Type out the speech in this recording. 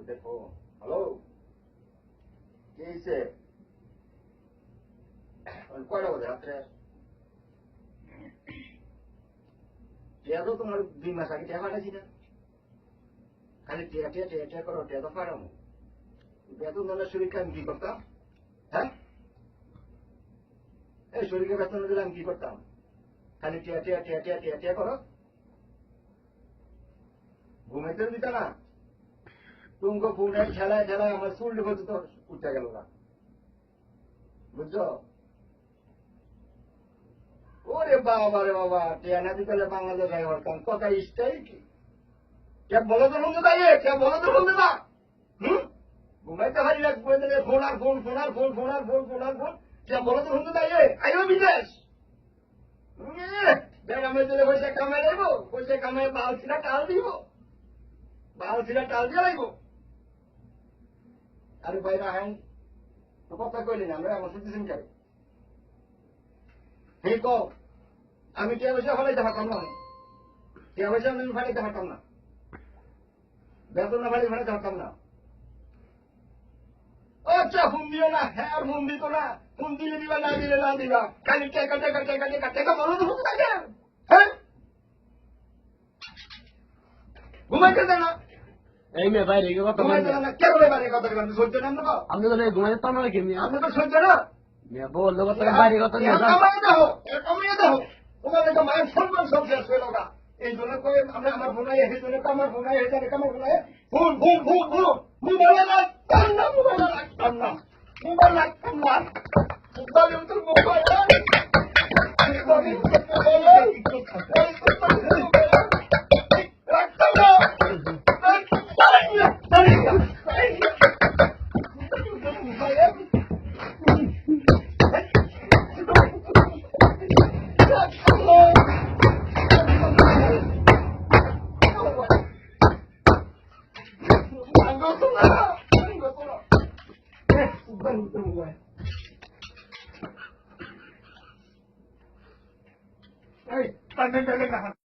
দেখো হ্যালো কি হয়েছে কয়টা বাজে রাত্রে টিয়া তো তোমার 2 মাস আগে টিয়া ফাটাইছি না খালি টিয়া টিয়া টিয়া টিয়া করো টিয়া তো ফাটামো বেতন দিলে শরীরকে আমি কি করতাম হ্যাঁ এই শরীরকে বেতন দিলে আমি কি করতাম খালি টিয়া টিয়া টিয়া টিয়া টিয়া টিয়া করো ঘুমাইতে দিত না তুমি ফোনের ঠেলায় ঠেলায় আমার চুল পর্যন্ত উঠতে গেল না বুঝছো ওরে বাবা রে বাবা টিয়া না দিতে বাংলাদেশ যাই হরতাম কথা স্টাইল কি কে বলো তো বন্ধু তাই কে বলো তো বন্ধু না ঘুমাইতে পারি না ঘুমাইতে ফোন আর ফোন ফোন আর ফোন ফোন আর ফোন ফোন আর ফোন কে বলো তো বন্ধু তাই আইও বিদেশ আমি দিলে পয়সা কামাই লাগব পয়সা কামাই বাল ছিলা টাল দিব বাল ছিলা টাল দিয়ে লাগব আরে বাইরা হাই তো কথা কইলি না আমরা আমার শুনতেছেন কেন হে কো আমি টিয়া পয়সা ফেলাইতে পারতাম না টিয়া পয়সা আমি ফেলাইতে পারতাম না বেতন না ফেলাইতে পারতাম না আচ্ছা ফোন দিও না হ্যাঁ আর ফোন দিত না ফোন দিলে দিবা না দিলে না দিবা খালি টেকা টেকা টেকা টেকা টেকা বলো তো থাকে হ্যাঁ ঘুমাইতে দেয় না এই মেয়ে বাইরে গিয়ে কথা ঘুমাইতে দেয় না কে বলে বাইরে কথা বলবেন সহ্য না নেবো আপনি তো ঘুমাইতে পারবেন না কেমনি আপনি তো সহ্য না বললো কথা বাইরে কথা কমিয়ে দাও তোমাদের মায়ের সম্মান সব শেষ হয়ে না এই জন্য করে আমরা আমার ফোনাই এই জন্য আমার ফোনাই এই জন্য আমার ফোনাই phone phone phone phone mobile লাগতাম না মোবাইল লাগতাম না মোবাইল লাগতাম না মোবাইল তো মোবাইল রাখতাম না Hey,